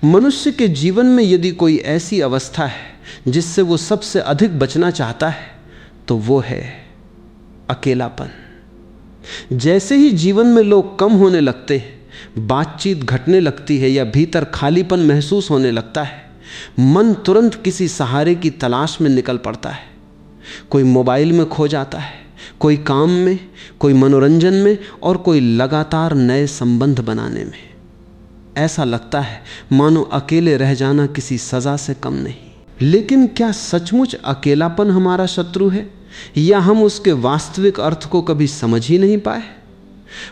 मनुष्य के जीवन में यदि कोई ऐसी अवस्था है जिससे वो सबसे अधिक बचना चाहता है तो वो है अकेलापन। जैसे ही जीवन में लोग कम होने लगते हैं, बातचीत घटने लगती है या भीतर खालीपन महसूस होने लगता है, मन तुरंत किसी सहारे की तलाश में निकल पड़ता है। कोई मोबाइल में खो जाता है, कोई काम में, कोई मनोरंजन में और कोई लगातार नए संबंध बनाने में। ऐसा लगता है मानो अकेले रह जाना किसी सजा से कम नहीं। लेकिन क्या सचमुच अकेलापन हमारा शत्रु है या हम उसके वास्तविक अर्थ को कभी समझ ही नहीं पाए?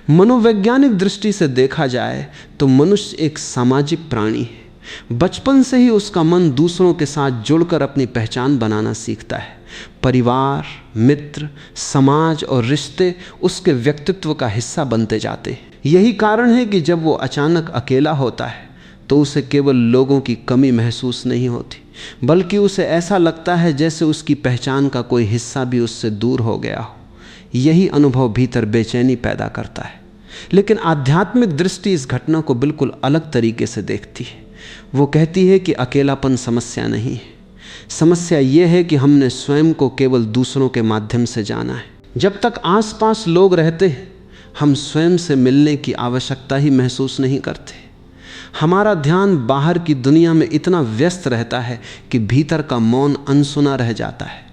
मनोवैज्ञानिक दृष्टि से देखा जाए तो मनुष्य एक सामाजिक प्राणी है। बचपन से ही उसका मन दूसरों के साथ जुड़कर अपनी पहचान बनाना सीखता है। परिवार, मित्र, समाज और रिश्ते उसके व्यक्तित्व का हिस्सा बनते जाते हैं। यही कारण है कि जब वो अचानक अकेला होता है तो उसे केवल लोगों की कमी महसूस नहीं होती, बल्कि उसे ऐसा लगता है जैसे उसकी पहचान का कोई हिस्सा भी उससे दूर हो गया हो। यही अनुभव भीतर बेचैनी पैदा करता है। लेकिन आध्यात्मिक दृष्टि इस घटना को बिल्कुल अलग तरीके से देखती है। वो कहती है कि अकेलापन समस्या नहीं है, समस्या यह है कि हमने स्वयं को केवल दूसरों के माध्यम से जाना है। जब तक आसपास लोग रहते हैं हम स्वयं से मिलने की आवश्यकता ही महसूस नहीं करते। हमारा ध्यान बाहर की दुनिया में इतना व्यस्त रहता है कि भीतर का मौन अनसुना रह जाता है।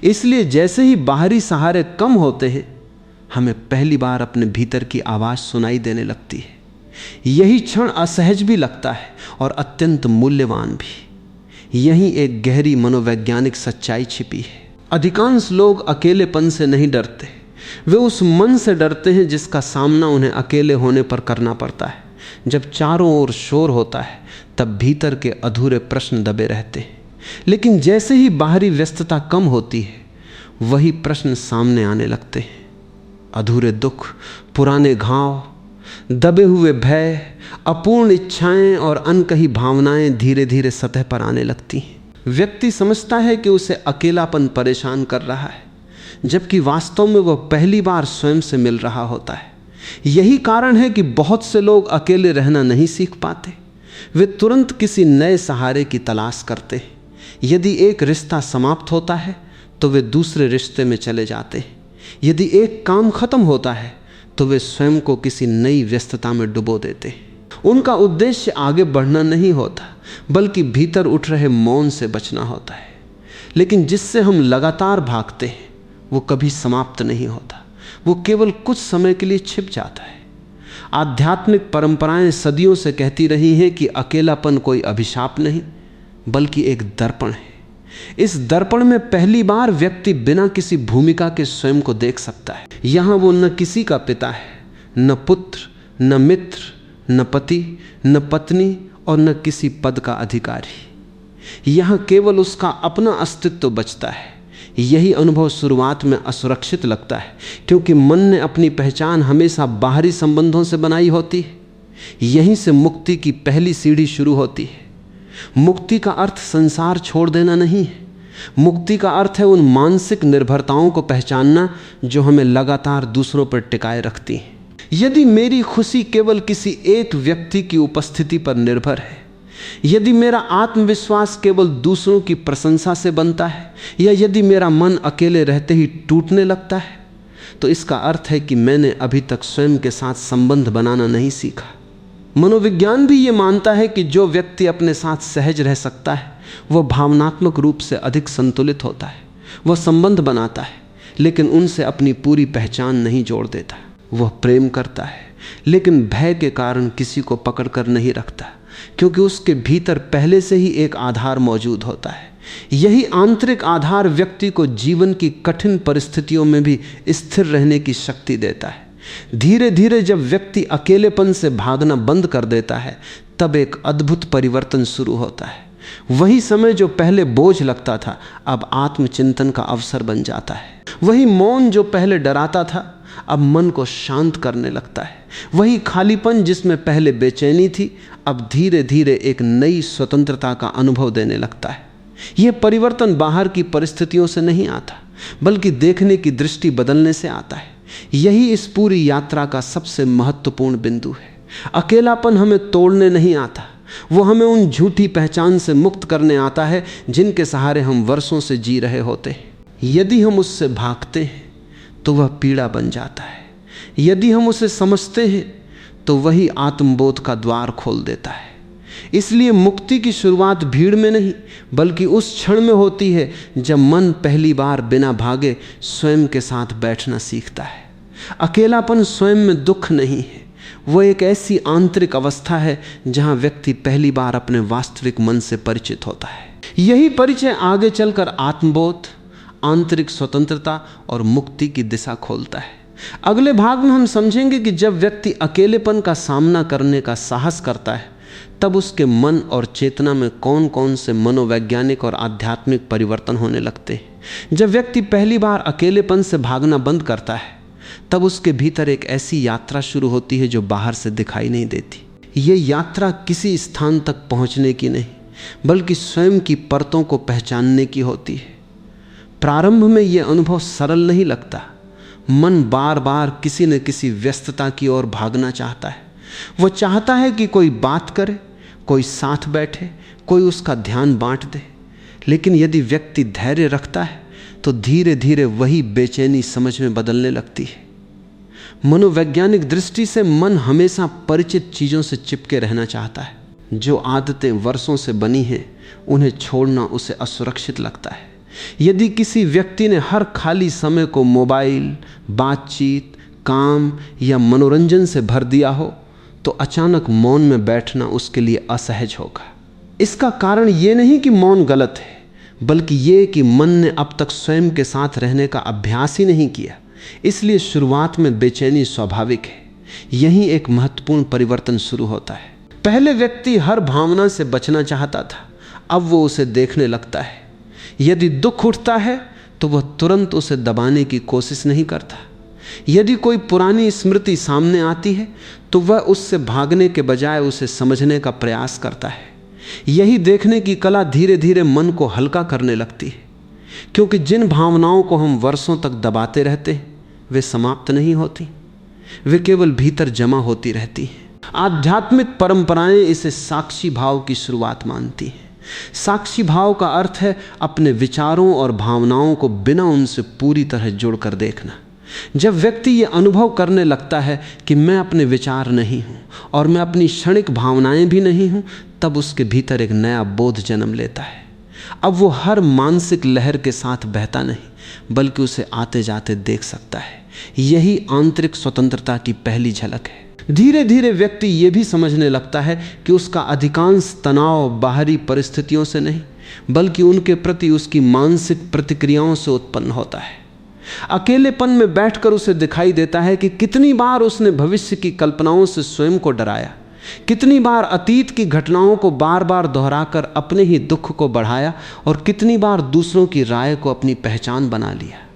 इसलिए जैसे ही बाहरी सहारे कम होते हैं हमें पहली बार अपने भीतर की आवाज़ सुनाई देने लगती है। यही क्षण असहज भी लगता है और अत्यंत मूल्यवान भी। यहीं एक गहरी मनोवैज्ञानिक सच्चाई छिपी है। अधिकांश लोग अकेलेपन से नहीं डरते, वे उस मन से डरते हैं जिसका सामना उन्हें अकेले होने पर करना पड़ता है। जब चारों ओर शोर होता है तब भीतर के अधूरे प्रश्न दबे रहते हैं। लेकिन जैसे ही बाहरी व्यस्तता कम होती है वही प्रश्न सामने आने लगते हैं। अधूरे दुख, पुराने घाव, दबे हुए भय, अपूर्ण इच्छाएं और अनकही भावनाएं धीरे धीरे सतह पर आने लगती हैं। व्यक्ति समझता है कि उसे अकेलापन परेशान कर रहा है, जबकि वास्तव में वह पहली बार स्वयं से मिल रहा होता है। यही कारण है कि बहुत से लोग अकेले रहना नहीं सीख पाते। वे तुरंत किसी नए सहारे की तलाश करते हैं। यदि एक रिश्ता समाप्त होता है तो वे दूसरे रिश्ते में चले जाते हैं। यदि एक काम खत्म होता है तो वे स्वयं को किसी नई व्यस्तता में डुबो देते हैं। उनका उद्देश्य आगे बढ़ना नहीं होता, बल्कि भीतर उठ रहे मौन से बचना होता है। लेकिन जिससे हम लगातार भागते हैं वो कभी समाप्त नहीं होता, वो केवल कुछ समय के लिए छिप जाता है। आध्यात्मिक परंपराएं सदियों से कहती रही हैं कि अकेलापन कोई अभिशाप नहीं बल्कि एक दर्पण है। इस दर्पण में पहली बार व्यक्ति बिना किसी भूमिका के स्वयं को देख सकता है। यहाँ वो न किसी का पिता है, न पुत्र, न मित्र, न पति, न पत्नी और न किसी पद का अधिकारी। यहाँ केवल उसका अपना अस्तित्व बचता है। यही अनुभव शुरुआत में असुरक्षित लगता है, क्योंकि मन ने अपनी पहचान हमेशा बाहरी संबंधों से बनाई होती है। यहीं से मुक्ति की पहली सीढ़ी शुरू होती है। मुक्ति का अर्थ संसार छोड़ देना नहीं है। मुक्ति का अर्थ है उन मानसिक निर्भरताओं को पहचानना जो हमें लगातार दूसरों पर टिकाए रखती हैं। यदि मेरी खुशी केवल किसी एक व्यक्ति की उपस्थिति पर निर्भर है, यदि मेरा आत्मविश्वास केवल दूसरों की प्रशंसा से बनता है, या यदि मेरा मन अकेले रहते ही टूटने लगता है, तो इसका अर्थ है कि मैंने अभी तक स्वयं के साथ संबंध बनाना नहीं सीखा। मनोविज्ञान भी ये मानता है कि जो व्यक्ति अपने साथ सहज रह सकता है वह भावनात्मक रूप से अधिक संतुलित होता है। वह संबंध बनाता है लेकिन उनसे अपनी पूरी पहचान नहीं जोड़ देता। वह प्रेम करता है लेकिन भय के कारण किसी को पकड़ कर नहीं रखता, क्योंकि उसके भीतर पहले से ही एक आधार मौजूद होता है। यही आंतरिक आधार व्यक्ति को जीवन की कठिन परिस्थितियों में भी स्थिर रहने की शक्ति देता है। धीरे धीरे जब व्यक्ति अकेलेपन से भागना बंद कर देता है तब एक अद्भुत परिवर्तन शुरू होता है। वही समय जो पहले बोझ लगता था अब आत्मचिंतन का अवसर बन जाता है। वही मौन जो पहले डराता था अब मन को शांत करने लगता है। वही खालीपन जिसमें पहले बेचैनी थी अब धीरे धीरे एक नई स्वतंत्रता का अनुभव देने लगता है। यह परिवर्तन बाहर की परिस्थितियों से नहीं आता बल्कि देखने की दृष्टि बदलने से आता है। यही इस पूरी यात्रा का सबसे महत्वपूर्ण बिंदु है। अकेलापन हमें तोड़ने नहीं आता वो हमें उन झूठी पहचान से मुक्त करने आता है जिनके सहारे हम वर्षों से जी रहे होते हैं। यदि हम उससे भागते हैं तो वह पीड़ा बन जाता है, यदि हम उसे समझते हैं तो वही आत्मबोध का द्वार खोल देता है। इसलिए मुक्ति की शुरुआत भीड़ में नहीं बल्कि उस क्षण में होती है जब मन पहली बार बिना भागे स्वयं के साथ बैठना सीखता है। अकेलापन स्वयं में दुख नहीं है, वो एक ऐसी आंतरिक अवस्था है जहां व्यक्ति पहली बार अपने वास्तविक मन से परिचित होता है। यही परिचय आगे चलकर आत्मबोध, आंतरिक स्वतंत्रता और मुक्ति की दिशा खोलता है। अगले भाग में हम समझेंगे कि जब व्यक्ति अकेलेपन का सामना करने का साहस करता है तब उसके मन और चेतना में कौन कौन से मनोवैज्ञानिक और आध्यात्मिक परिवर्तन होने लगते हैं। जब व्यक्ति पहली बार अकेलेपन से भागना बंद करता है तब उसके भीतर एक ऐसी यात्रा शुरू होती है जो बाहर से दिखाई नहीं देती। ये यात्रा किसी स्थान तक पहुंचने की नहीं बल्कि स्वयं की परतों को पहचानने की होती है। प्रारंभ में यह अनुभव सरल नहीं लगता। मन बार बार किसी न किसी व्यस्तता की ओर भागना चाहता है। वो चाहता है कि कोई बात करे, कोई साथ बैठे, कोई उसका ध्यान बांट दे। लेकिन यदि व्यक्ति धैर्य रखता है तो धीरे धीरे वही बेचैनी समझ में बदलने लगती है। मनोवैज्ञानिक दृष्टि से मन हमेशा परिचित चीज़ों से चिपके रहना चाहता है। जो आदतें वर्षों से बनी हैं उन्हें छोड़ना उसे असुरक्षित लगता है। यदि किसी व्यक्ति ने हर खाली समय को मोबाइल, बातचीत, काम या मनोरंजन से भर दिया हो तो अचानक मौन में बैठना उसके लिए असहज होगा। इसका कारण ये नहीं कि मौन गलत है बल्कि ये कि मन ने अब तक स्वयं के साथ रहने का अभ्यास ही नहीं किया। इसलिए शुरुआत में बेचैनी स्वाभाविक है। यहीं एक महत्वपूर्ण परिवर्तन शुरू होता है। पहले व्यक्ति हर भावना से बचना चाहता था, अब वो उसे देखने लगता है। यदि दुख उठता है तो वह तुरंत उसे दबाने की कोशिश नहीं करता। यदि कोई पुरानी स्मृति सामने आती है तो वह उससे भागने के बजाय उसे समझने का प्रयास करता है। यही देखने की कला धीरे धीरे मन को हल्का करने लगती है, क्योंकि जिन भावनाओं को हम वर्षों तक दबाते रहते हैं वे समाप्त नहीं होती, वे केवल भीतर जमा होती रहती हैं। आध्यात्मिक परंपराएं इसे साक्षी भाव की शुरुआत मानती हैं। साक्षी भाव का अर्थ है अपने विचारों और भावनाओं को बिना उनसे पूरी तरह जुड़कर देखना। जब व्यक्ति ये अनुभव करने लगता है कि मैं अपने विचार नहीं हूँ और मैं अपनी क्षणिक भावनाएं भी नहीं हूँ, तब उसके भीतर एक नया बोध जन्म लेता है। अब वो हर मानसिक लहर के साथ बहता नहीं बल्कि उसे आते जाते देख सकता है। यही आंतरिक स्वतंत्रता की पहली झलक है। धीरे धीरे व्यक्ति ये भी समझने लगता है कि उसका अधिकांश तनाव बाहरी परिस्थितियों से नहीं बल्कि उनके प्रति उसकी मानसिक प्रतिक्रियाओं से उत्पन्न होता है। अकेलेपन में बैठकर उसे दिखाई देता है कि कितनी बार उसने भविष्य की कल्पनाओं से स्वयं को डराया, कितनी बार अतीत की घटनाओं को बार बार दोहराकर अपने ही दुख को बढ़ाया और कितनी बार दूसरों की राय को अपनी पहचान बना लिया।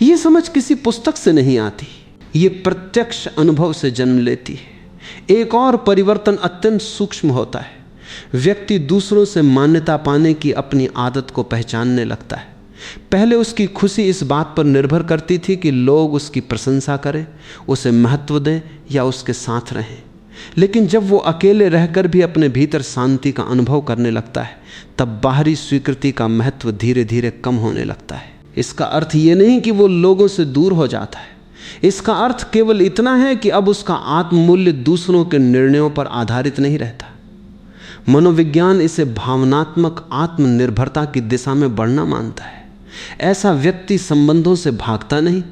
ये समझ किसी पुस्तक से नहीं आती, ये प्रत्यक्ष अनुभव से जन्म लेती है। एक और परिवर्तन अत्यंत सूक्ष्म होता है। व्यक्ति दूसरों से मान्यता पाने की अपनी आदत को पहचानने लगता है। पहले उसकी खुशी इस बात पर निर्भर करती थी कि लोग उसकी प्रशंसा करें, उसे महत्व दें या उसके साथ रहें। लेकिन जब वो अकेले रहकर भी अपने भीतर शांति का अनुभव करने लगता है तब बाहरी स्वीकृति का महत्व धीरे धीरे कम होने लगता है। इसका अर्थ ये नहीं कि वो लोगों से दूर हो जाता है। इसका अर्थ केवल इतना है कि अब उसका आत्ममूल्य दूसरों के निर्णयों पर आधारित नहीं रहता। मनोविज्ञान इसे भावनात्मक आत्मनिर्भरता की दिशा में बढ़ना मानता है। ऐसा व्यक्ति संबंधों से भागता नहीं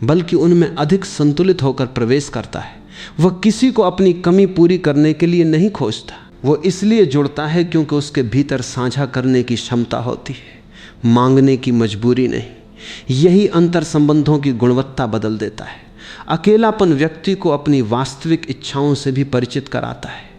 बल्कि उनमें अधिक संतुलित होकर प्रवेश करता है। वह किसी को अपनी कमी पूरी करने के लिए नहीं खोजता, वो इसलिए जुड़ता है क्योंकि उसके भीतर साझा करने की क्षमता होती है, मांगने की मजबूरी नहीं। यही अंतर संबंधों की गुणवत्ता बदल देता है। अकेलापन व्यक्ति को अपनी वास्तविक इच्छाओं से भी परिचित कराता है।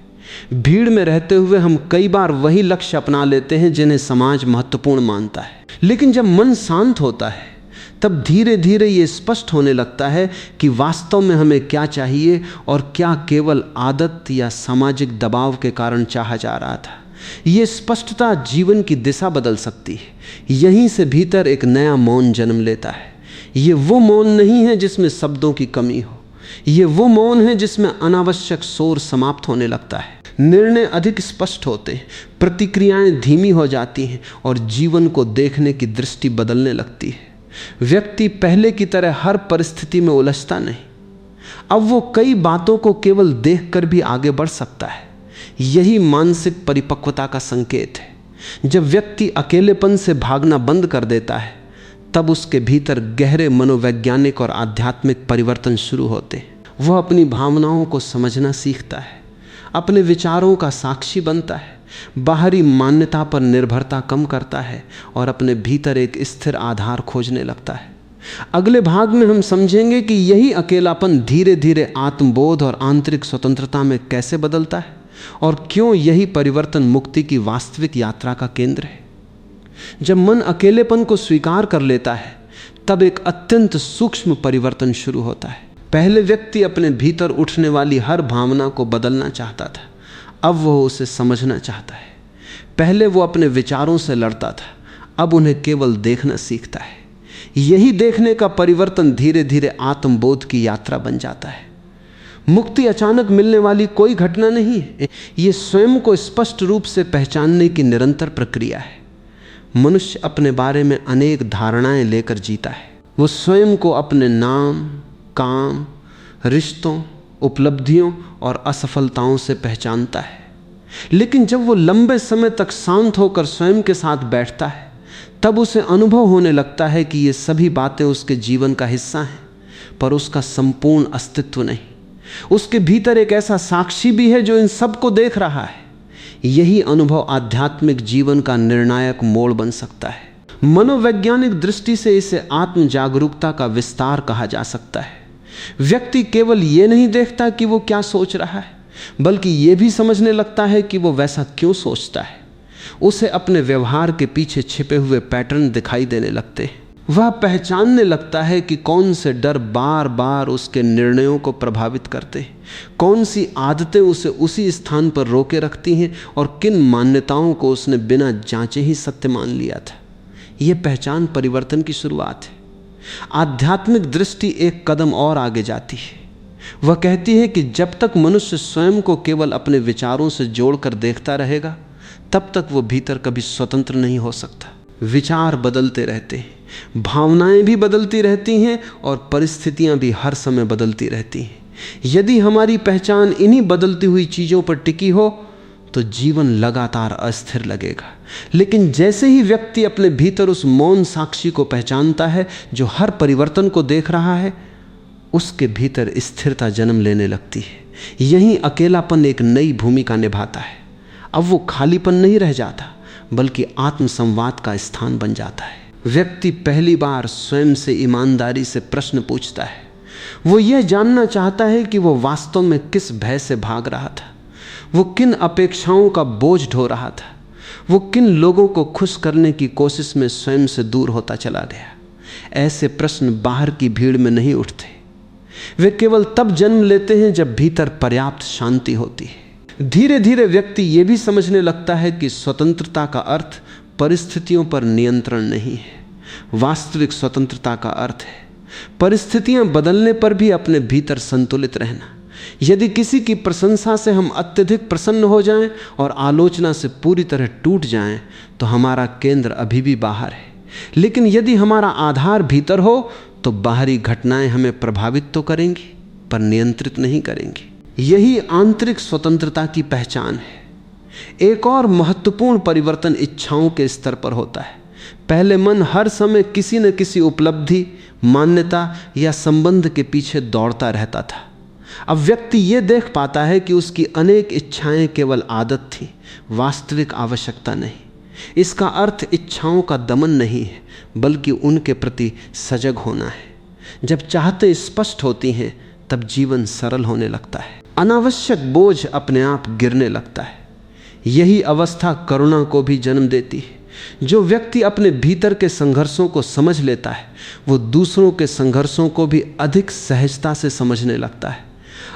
भीड़ में रहते हुए हम कई बार वही लक्ष्य अपना लेते हैं जिन्हें समाज महत्वपूर्ण मानता है, लेकिन जब मन शांत होता है तब धीरे धीरे ये स्पष्ट होने लगता है कि वास्तव में हमें क्या चाहिए और क्या केवल आदत या सामाजिक दबाव के कारण चाहा जा रहा था। ये स्पष्टता जीवन की दिशा बदल सकती है। यहीं से भीतर एक नया मौन जन्म लेता है। ये वो मौन नहीं है जिसमें शब्दों की कमी हो, ये वो मौन है जिसमें अनावश्यक शोर समाप्त होने लगता है। निर्णय अधिक स्पष्ट होते हैं, प्रतिक्रियाएं धीमी हो जाती हैं और जीवन को देखने की दृष्टि बदलने लगती है। व्यक्ति पहले की तरह हर परिस्थिति में उलझता नहीं। अब वो कई बातों को केवल देखकर भी आगे बढ़ सकता है। यही मानसिक परिपक्वता का संकेत है। जब व्यक्ति अकेलेपन से भागना बंद कर देता है, तब उसके भीतर गहरे मनोवैज्ञानिक और आध्यात्मिक परिवर्तन शुरू होते हैं। वह अपनी भावनाओं को समझना सीखता है, अपने विचारों का साक्षी बनता है, बाहरी मान्यता पर निर्भरता कम करता है और अपने भीतर एक स्थिर आधार खोजने लगता है। अगले भाग में हम समझेंगे कि यही अकेलापन धीरे धीरे आत्मबोध और आंतरिक स्वतंत्रता में कैसे बदलता है और क्यों यही परिवर्तन मुक्ति की वास्तविक यात्रा का केंद्र है। जब मन अकेलेपन को स्वीकार कर लेता है, तब एक अत्यंत सूक्ष्म परिवर्तन शुरू होता है। पहले व्यक्ति अपने भीतर उठने वाली हर भावना को बदलना चाहता था, अब वह उसे समझना चाहता है। पहले वो अपने विचारों से लड़ता था, अब उन्हें केवल देखना सीखता है। यही देखने का परिवर्तन धीरे धीरे आत्मबोध की यात्रा बन जाता है। मुक्ति अचानक मिलने वाली कोई घटना नहीं है, ये स्वयं को स्पष्ट रूप से पहचानने की निरंतर प्रक्रिया है। मनुष्य अपने बारे में अनेक धारणाएं लेकर जीता है। वो स्वयं को अपने नाम, काम, रिश्तों, उपलब्धियों और असफलताओं से पहचानता है। लेकिन जब वो लंबे समय तक शांत होकर स्वयं के साथ बैठता है, तब उसे अनुभव होने लगता है कि ये सभी बातें उसके जीवन का हिस्सा हैं, पर उसका संपूर्ण अस्तित्व नहीं। उसके भीतर एक ऐसा साक्षी भी है जो इन सब को देख रहा है। यही अनुभव आध्यात्मिक जीवन का निर्णायक मोड़ बन सकता है। मनोवैज्ञानिक दृष्टि से इसे आत्म जागरूकता का विस्तार कहा जा सकता है। व्यक्ति केवल ये नहीं देखता कि वो क्या सोच रहा है, बल्कि ये भी समझने लगता है कि वो वैसा क्यों सोचता है। उसे अपने व्यवहार के पीछे छिपे हुए पैटर्न दिखाई देने लगते हैं। वह पहचानने लगता है कि कौन से डर बार बार उसके निर्णयों को प्रभावित करते हैं, कौन सी आदतें उसे उसी स्थान पर रोके रखती हैं और किन मान्यताओं को उसने बिना जांचे ही सत्य मान लिया था। यह पहचान परिवर्तन की शुरुआत है। आध्यात्मिक दृष्टि एक कदम और आगे जाती है। वह कहती है कि जब तक मनुष्य स्वयं को केवल अपने विचारों से जोड़कर देखता रहेगा, तब तक वो भीतर कभी स्वतंत्र नहीं हो सकता। विचार बदलते रहते हैं, भावनाएं भी बदलती रहती हैं और परिस्थितियां भी हर समय बदलती रहती हैं। यदि हमारी पहचान इन्हीं बदलती हुई चीज़ों पर टिकी हो तो जीवन लगातार अस्थिर लगेगा। लेकिन जैसे ही व्यक्ति अपने भीतर उस मौन साक्षी को पहचानता है जो हर परिवर्तन को देख रहा है, उसके भीतर स्थिरता जन्म लेने लगती है। यहीं अकेलापन एक नई भूमिका निभाता है। अब वो खालीपन नहीं रह जाता, बल्कि आत्मसंवाद का स्थान बन जाता है। व्यक्ति पहली बार स्वयं से ईमानदारी से प्रश्न पूछता है। वो यह जानना चाहता है कि वो वास्तव में किस भय से भाग रहा था, वो किन अपेक्षाओं का बोझ ढो रहा था, वो किन लोगों को खुश करने की कोशिश में स्वयं से दूर होता चला गया। ऐसे प्रश्न बाहर की भीड़ में नहीं उठते, वे केवल तब जन्म लेते हैं जब भीतर पर्याप्त शांति होती है। धीरे धीरे व्यक्ति ये भी समझने लगता है कि स्वतंत्रता का अर्थ परिस्थितियों पर नियंत्रण नहीं है। वास्तविक स्वतंत्रता का अर्थ है परिस्थितियां बदलने पर भी अपने भीतर संतुलित रहना। यदि किसी की प्रशंसा से हम अत्यधिक प्रसन्न हो जाएं और आलोचना से पूरी तरह टूट जाएं, तो हमारा केंद्र अभी भी बाहर है। लेकिन यदि हमारा आधार भीतर हो तो बाहरी घटनाएं हमें प्रभावित तो करेंगी, पर नियंत्रित नहीं करेंगी। यही आंतरिक स्वतंत्रता की पहचान है। एक और महत्वपूर्ण परिवर्तन इच्छाओं के स्तर पर होता है। पहले मन हर समय किसी न किसी उपलब्धि, मान्यता या संबंध के पीछे दौड़ता रहता था। अब व्यक्ति ये देख पाता है कि उसकी अनेक इच्छाएं केवल आदत थी, वास्तविक आवश्यकता नहीं। इसका अर्थ इच्छाओं का दमन नहीं है, बल्कि उनके प्रति सजग होना है। जब चाहते स्पष्ट होती हैं, तब जीवन सरल होने लगता है। अनावश्यक बोझ अपने आप गिरने लगता है। यही अवस्था करुणा को भी जन्म देती है। जो व्यक्ति अपने भीतर के संघर्षों को समझ लेता है, वो दूसरों के संघर्षों को भी अधिक सहजता से समझने लगता है।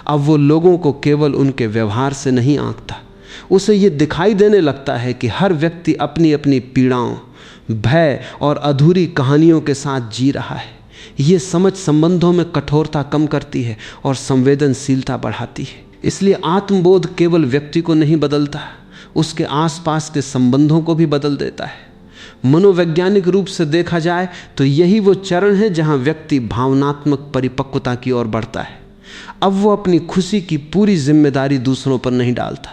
अब वो लोगों को केवल उनके व्यवहार से नहीं आंकता, उसे ये दिखाई देने लगता है कि हर व्यक्ति अपनी अपनी पीड़ाओं, भय और अधूरी कहानियों के साथ जी रहा है। ये समझ संबंधों में कठोरता कम करती है और संवेदनशीलता बढ़ाती है। इसलिए आत्मबोध केवल व्यक्ति को नहीं बदलता, उसके आसपास के संबंधों को भी बदल देता है। मनोवैज्ञानिक रूप से देखा जाए तो यही वो चरण है जहां व्यक्ति भावनात्मक परिपक्वता की ओर बढ़ता है। अब वो अपनी खुशी की पूरी जिम्मेदारी दूसरों पर नहीं डालता,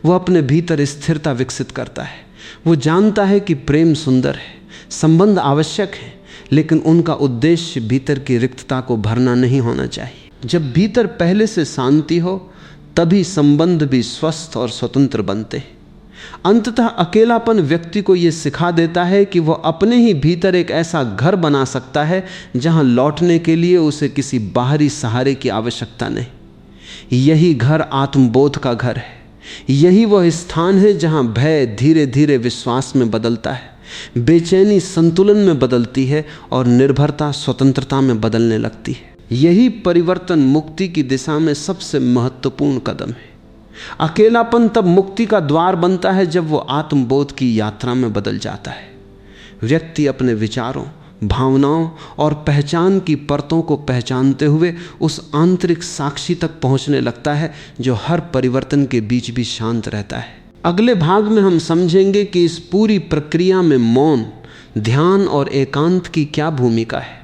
वो अपने भीतर स्थिरता विकसित करता है। वो जानता है कि प्रेम सुंदर है, संबंध आवश्यक है, लेकिन उनका उद्देश्य भीतर की रिक्तता को भरना नहीं होना चाहिए। जब भीतर पहले से शांति हो तभी संबंध भी स्वस्थ और स्वतंत्र बनते हैं। अंततः अकेलापन व्यक्ति को यह सिखा देता है कि वह अपने ही भीतर एक ऐसा घर बना सकता है जहां लौटने के लिए उसे किसी बाहरी सहारे की आवश्यकता नहीं। यही घर आत्मबोध का घर है। यही वह स्थान है जहां भय धीरे धीरे विश्वास में बदलता है, बेचैनी संतुलन में बदलती है और निर्भरता स्वतंत्रता में बदलने लगती है। यही परिवर्तन मुक्ति की दिशा में सबसे महत्वपूर्ण कदम है। अकेलापन तब मुक्ति का द्वार बनता है जब वो आत्मबोध की यात्रा में बदल जाता है। व्यक्ति अपने विचारों, भावनाओं और पहचान की परतों को पहचानते हुए उस आंतरिक साक्षी तक पहुंचने लगता है जो हर परिवर्तन के बीच भी शांत रहता है। अगले भाग में हम समझेंगे कि इस पूरी प्रक्रिया में मौन, ध्यान और एकांत की क्या भूमिका है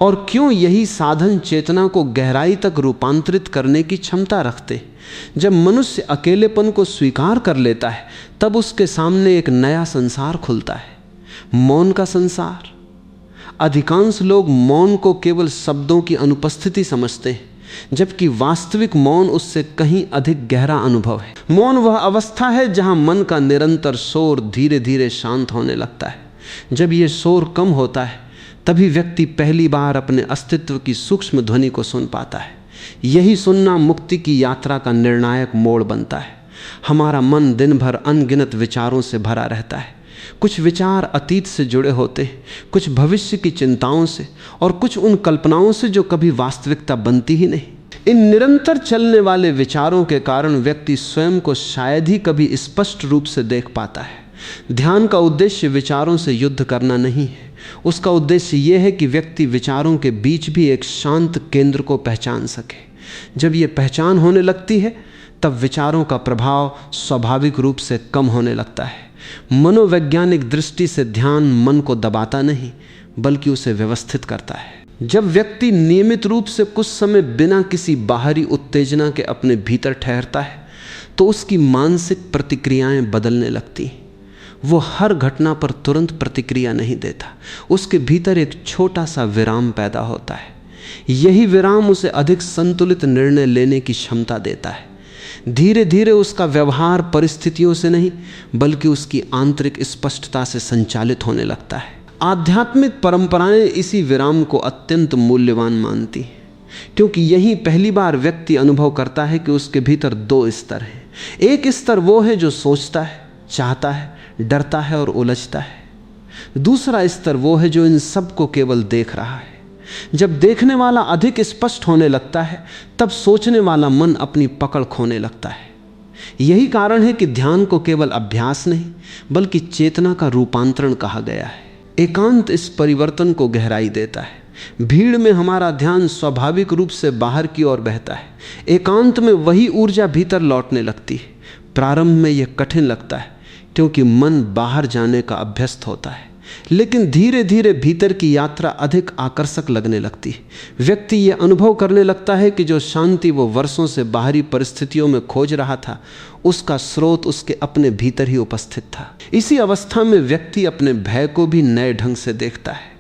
और क्यों यही साधन चेतना को गहराई तक रूपांतरित करने की क्षमता रखते। जब मनुष्य अकेलेपन को स्वीकार कर लेता है तब उसके सामने एक नया संसार खुलता है, मौन का संसार। अधिकांश लोग मौन को केवल शब्दों की अनुपस्थिति समझते हैं, जबकि वास्तविक मौन उससे कहीं अधिक गहरा अनुभव है। मौन वह अवस्था है जहां मन का निरंतर शोर धीरे धीरे शांत होने लगता है। जब यह शोर कम होता है तभी व्यक्ति पहली बार अपने अस्तित्व की सूक्ष्म ध्वनि को सुन पाता है। यही सुनना मुक्ति की यात्रा का निर्णायक मोड़ बनता है। हमारा मन दिन भर अनगिनत विचारों से भरा रहता है। कुछ विचार अतीत से जुड़े होते हैं, कुछ भविष्य की चिंताओं से और कुछ उन कल्पनाओं से जो कभी वास्तविकता बनती ही नहीं। इन निरंतर चलने वाले विचारों के कारण व्यक्ति स्वयं को शायद ही कभी स्पष्ट रूप से देख पाता है। ध्यान का उद्देश्य विचारों से युद्ध करना नहीं है। उसका उद्देश्य यह है कि व्यक्ति विचारों के बीच भी एक शांत केंद्र को पहचान सके। जब यह पहचान होने लगती है तब विचारों का प्रभाव स्वाभाविक रूप से कम होने लगता है। मनोवैज्ञानिक दृष्टि से ध्यान मन को दबाता नहीं बल्कि उसे व्यवस्थित करता है। जब व्यक्ति नियमित रूप से कुछ समय बिना किसी बाहरी उत्तेजना के अपने भीतर ठहरता है तो उसकी मानसिक प्रतिक्रियाएं बदलने लगती हैं। वो हर घटना पर तुरंत प्रतिक्रिया नहीं देता, उसके भीतर एक छोटा सा विराम पैदा होता है। यही विराम उसे अधिक संतुलित निर्णय लेने की क्षमता देता है। धीरे धीरे उसका व्यवहार परिस्थितियों से नहीं बल्कि उसकी आंतरिक स्पष्टता से संचालित होने लगता है। आध्यात्मिक परंपराएं इसी विराम को अत्यंत मूल्यवान मानती हैं, क्योंकि यही पहली बार व्यक्ति अनुभव करता है कि उसके भीतर दो स्तर हैं। एक स्तर वो है जो सोचता है, चाहता है, डरता है और उलझता है। दूसरा स्तर वो है जो इन सब को केवल देख रहा है। जब देखने वाला अधिक स्पष्ट होने लगता है तब सोचने वाला मन अपनी पकड़ खोने लगता है। यही कारण है कि ध्यान को केवल अभ्यास नहीं बल्कि चेतना का रूपांतरण कहा गया है। एकांत इस परिवर्तन को गहराई देता है। भीड़ में हमारा ध्यान स्वाभाविक रूप से बाहर की ओर बहता है। एकांत में वही ऊर्जा भीतर लौटने लगती है। प्रारंभ में यह कठिन लगता है क्योंकि मन बाहर जाने का अभ्यस्त होता है, लेकिन धीरे धीरे भीतर की यात्रा अधिक आकर्षक लगने लगती है। व्यक्ति यह अनुभव करने लगता है कि जो शांति वो वर्षों से बाहरी परिस्थितियों में खोज रहा था उसका स्रोत उसके अपने भीतर ही उपस्थित था। इसी अवस्था में व्यक्ति अपने भय को भी नए ढंग से देखता है।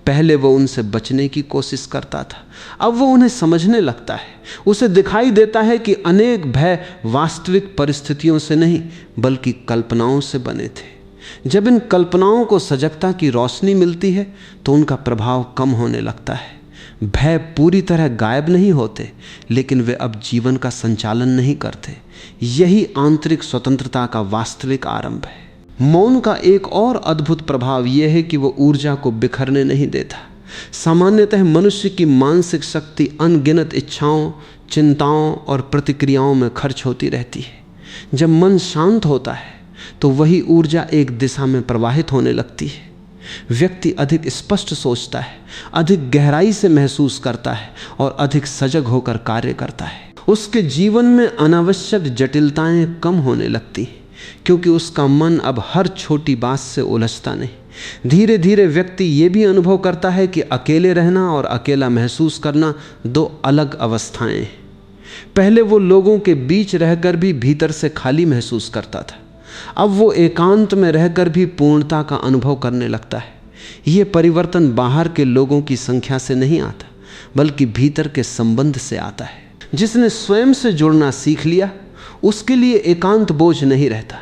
पहले वो उनसे बचने की कोशिश करता था, अब वो उन्हें समझने लगता है। उसे दिखाई देता है कि अनेक भय वास्तविक परिस्थितियों से नहीं बल्कि कल्पनाओं से बने थे। जब इन कल्पनाओं को सजगता की रोशनी मिलती है तो उनका प्रभाव कम होने लगता है। भय पूरी तरह गायब नहीं होते, लेकिन वे अब जीवन का संचालन नहीं करते। यही आंतरिक स्वतंत्रता का वास्तविक आरंभ है। मौन का एक और अद्भुत प्रभाव यह है कि वह ऊर्जा को बिखरने नहीं देता। सामान्यतः मनुष्य की मानसिक शक्ति अनगिनत इच्छाओं, चिंताओं और प्रतिक्रियाओं में खर्च होती रहती है। जब मन शांत होता है तो वही ऊर्जा एक दिशा में प्रवाहित होने लगती है। व्यक्ति अधिक स्पष्ट सोचता है, अधिक गहराई से महसूस करता है और अधिक सजग होकर कार्य करता है। उसके जीवन में अनावश्यक जटिलताएं कम होने लगती, क्योंकि उसका मन अब हर छोटी बात से उलझता नहीं। धीरे धीरे व्यक्ति ये भी अनुभव करता है कि अकेले रहना और अकेला महसूस करना दो अलग अवस्थाएं हैं। पहले वो लोगों के बीच रहकर भी भीतर से खाली महसूस करता था, अब वो एकांत में रहकर भी पूर्णता का अनुभव करने लगता है। ये परिवर्तन बाहर के लोगों की संख्या से नहीं आता, बल्कि भीतर के संबंध से आता है। जिसने स्वयं से जुड़ना सीख लिया, उसके लिए एकांत बोझ नहीं रहता,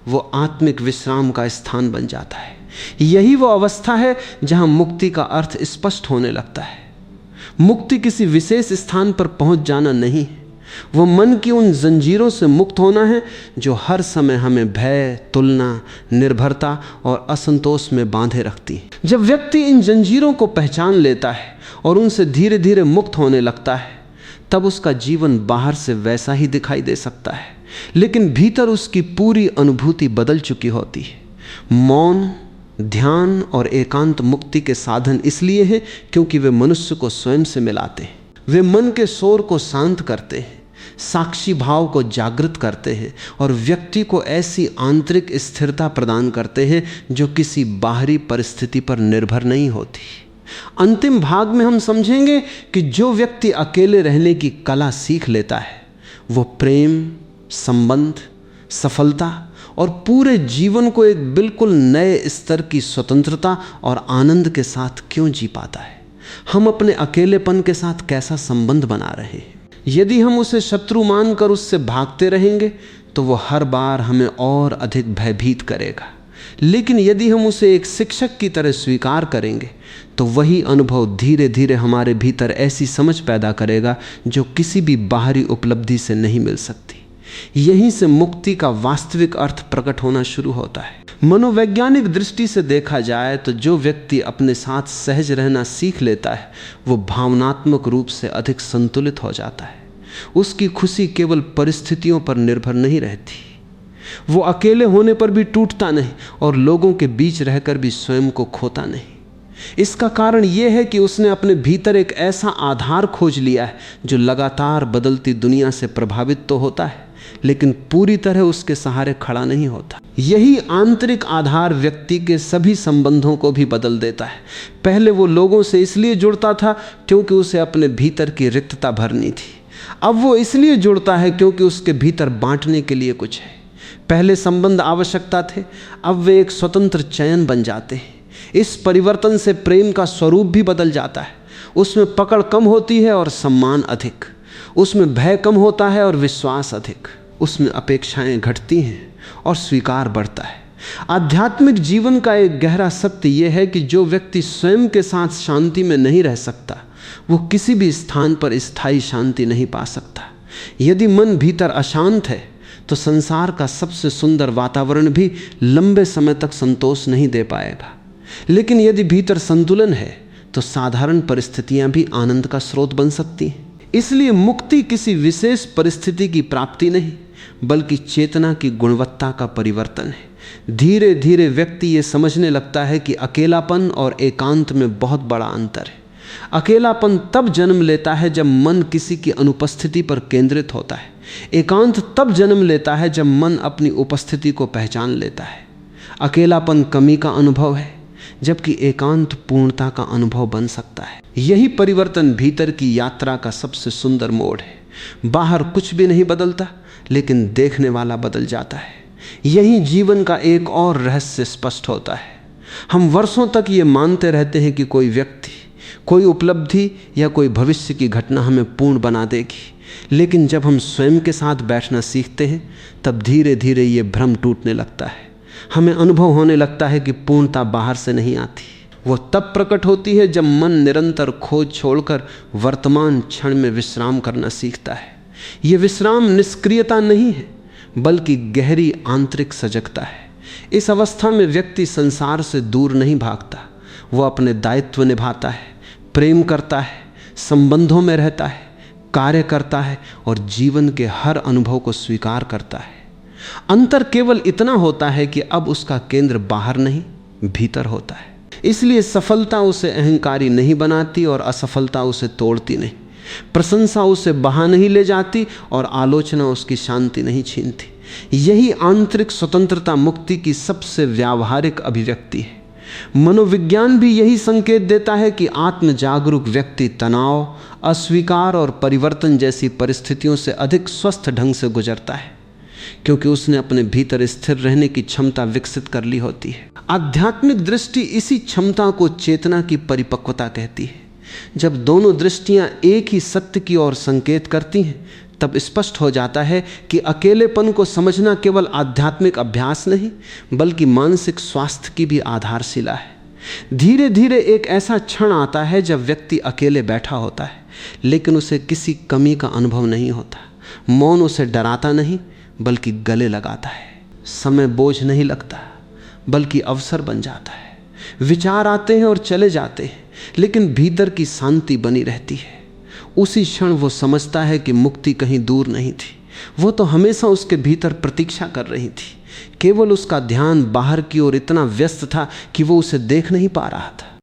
वो आत्मिक विश्राम का स्थान बन जाता है। यही वो अवस्था है जहां मुक्ति का अर्थ स्पष्ट होने लगता है। मुक्ति किसी विशेष स्थान पर पहुंच जाना नहीं है, वो मन की उन जंजीरों से मुक्त होना है जो हर समय हमें भय, तुलना, निर्भरता और असंतोष में बांधे रखती है। जब व्यक्ति इन जंजीरों को पहचान लेता है और उनसे धीरे धीरे मुक्त होने लगता है, तब उसका जीवन बाहर से वैसा ही दिखाई दे सकता है, लेकिन भीतर उसकी पूरी अनुभूति बदल चुकी होती है। मौन, ध्यान और एकांत मुक्ति के साधन इसलिए हैं क्योंकि वे मनुष्य को स्वयं से मिलाते हैं। वे मन के शोर को शांत करते हैं, साक्षी भाव को जागृत करते हैं और व्यक्ति को ऐसी आंतरिक स्थिरता प्रदान करते हैं जो किसी बाहरी परिस्थिति पर निर्भर नहीं होती। अंतिम भाग में हम समझेंगे कि जो व्यक्ति अकेले रहने की कला सीख लेता है, वो प्रेम, संबंध, सफलता और पूरे जीवन को एक बिल्कुल नए स्तर की स्वतंत्रता और आनंद के साथ क्यों जी पाता है। हम अपने अकेलेपन के साथ कैसा संबंध बना रहे हैं। यदि हम उसे शत्रु मानकर उससे भागते रहेंगे तो वो हर बार हमें और अधिक भयभीत करेगा, लेकिन यदि हम उसे एक शिक्षक की तरह स्वीकार करेंगे तो वही अनुभव धीरे धीरे हमारे भीतर ऐसी समझ पैदा करेगा जो किसी भी बाहरी उपलब्धि से नहीं मिल सकती। यहीं से मुक्ति का वास्तविक अर्थ प्रकट होना शुरू होता है। मनोवैज्ञानिक दृष्टि से देखा जाए तो जो व्यक्ति अपने साथ सहज रहना सीख लेता है, वो भावनात्मक रूप से अधिक संतुलित हो जाता है। उसकी खुशी केवल परिस्थितियों पर निर्भर नहीं रहती, वो अकेले होने पर भी टूटता नहीं और लोगों के बीच रहकर भी स्वयं को खोता नहीं। इसका कारण यह है कि उसने अपने भीतर एक ऐसा आधार खोज लिया है जो लगातार बदलती दुनिया से प्रभावित तो होता है, लेकिन पूरी तरह उसके सहारे खड़ा नहीं होता। यही आंतरिक आधार व्यक्ति के सभी संबंधों को भी बदल देता है। पहले वो लोगों से इसलिए जुड़ता था क्योंकि उसे अपने भीतर की रिक्तता भरनी थी, अब वो इसलिए जुड़ता है क्योंकि उसके भीतर बांटने के लिए कुछ है। पहले संबंध आवश्यकता थे, अब वे एक स्वतंत्र चयन बन जाते हैं। इस परिवर्तन से प्रेम का स्वरूप भी बदल जाता है। उसमें पकड़ कम होती है और सम्मान अधिक, उसमें भय कम होता है और विश्वास अधिक, उसमें अपेक्षाएं घटती हैं और स्वीकार बढ़ता है। आध्यात्मिक जीवन का एक गहरा सत्य यह है कि जो व्यक्ति स्वयं के साथ शांति में नहीं रह सकता, वो किसी भी स्थान पर स्थायी शांति नहीं पा सकता। यदि मन भीतर अशांत है तो संसार का सबसे सुंदर वातावरण भी लंबे समय तक संतोष नहीं दे पाएगा, लेकिन यदि भीतर संतुलन है तो साधारण परिस्थितियां भी आनंद का स्रोत बन सकती हैं। इसलिए मुक्ति किसी विशेष परिस्थिति की प्राप्ति नहीं, बल्कि चेतना की गुणवत्ता का परिवर्तन है। धीरे धीरे व्यक्ति ये समझने लगता है कि अकेलापन और एकांत में बहुत बड़ा अंतर है। अकेलापन तब जन्म लेता है जब मन किसी की अनुपस्थिति पर केंद्रित होता है। एकांत तब जन्म लेता है जब मन अपनी उपस्थिति को पहचान लेता है। अकेलापन कमी का अनुभव है, जबकि एकांत पूर्णता का अनुभव बन सकता है। यही परिवर्तन भीतर की यात्रा का सबसे सुंदर मोड़ है। बाहर कुछ भी नहीं बदलता, लेकिन देखने वाला बदल जाता है। यही जीवन का एक और रहस्य स्पष्ट होता है। हम वर्षों तक ये मानते रहते हैं कि कोई व्यक्ति, कोई उपलब्धि या कोई भविष्य की घटना हमें पूर्ण बना देगी, लेकिन जब हम स्वयं के साथ बैठना सीखते हैं तब धीरे धीरे ये भ्रम टूटने लगता है। हमें अनुभव होने लगता है कि पूर्णता बाहर से नहीं आती, वो तब प्रकट होती है जब मन निरंतर खोज छोड़कर वर्तमान क्षण में विश्राम करना सीखता है। ये विश्राम निष्क्रियता नहीं है, बल्कि गहरी आंतरिक सजगता है। इस अवस्था में व्यक्ति संसार से दूर नहीं भागता, वो अपने दायित्व निभाता है, प्रेम करता है, संबंधों में रहता है, कार्य करता है और जीवन के हर अनुभव को स्वीकार करता है। अंतर केवल इतना होता है कि अब उसका केंद्र बाहर नहीं, भीतर होता है। इसलिए सफलता उसे अहंकारी नहीं बनाती और असफलता उसे तोड़ती नहीं। प्रशंसा उसे बहा नहीं ले जाती और आलोचना उसकी शांति नहीं छीनती। यही आंतरिक स्वतंत्रता मुक्ति की सबसे व्यावहारिक अभिव्यक्ति है। मनोविज्ञान भी यही संकेत देता है कि आत्म जागरूक व्यक्ति तनाव, अस्वीकार और परिवर्तन जैसी परिस्थितियों से अधिक स्वस्थ ढंग से गुजरता है, क्योंकि उसने अपने भीतर स्थिर रहने की क्षमता विकसित कर ली होती है। आध्यात्मिक दृष्टि इसी क्षमता को चेतना की परिपक्वता कहती है। जब दोनों दृष्टियां एक ही सत्य की ओर संकेत करती हैं, तब स्पष्ट हो जाता है कि अकेलेपन को समझना केवल आध्यात्मिक अभ्यास नहीं, बल्कि मानसिक स्वास्थ्य की भी आधारशिला है। धीरे धीरे एक ऐसा क्षण आता है जब व्यक्ति अकेले बैठा होता है, लेकिन उसे किसी कमी का अनुभव नहीं होता। मौन उसे डराता नहीं, बल्कि गले लगाता है। समय बोझ नहीं लगता, बल्कि अवसर बन जाता है। विचार आते हैं और चले जाते हैं, लेकिन भीतर की शांति बनी रहती है। उसी क्षण वो समझता है कि मुक्ति कहीं दूर नहीं थी, वो तो हमेशा उसके भीतर प्रतीक्षा कर रही थी। केवल उसका ध्यान बाहर की ओर इतना व्यस्त था कि वो उसे देख नहीं पा रहा था।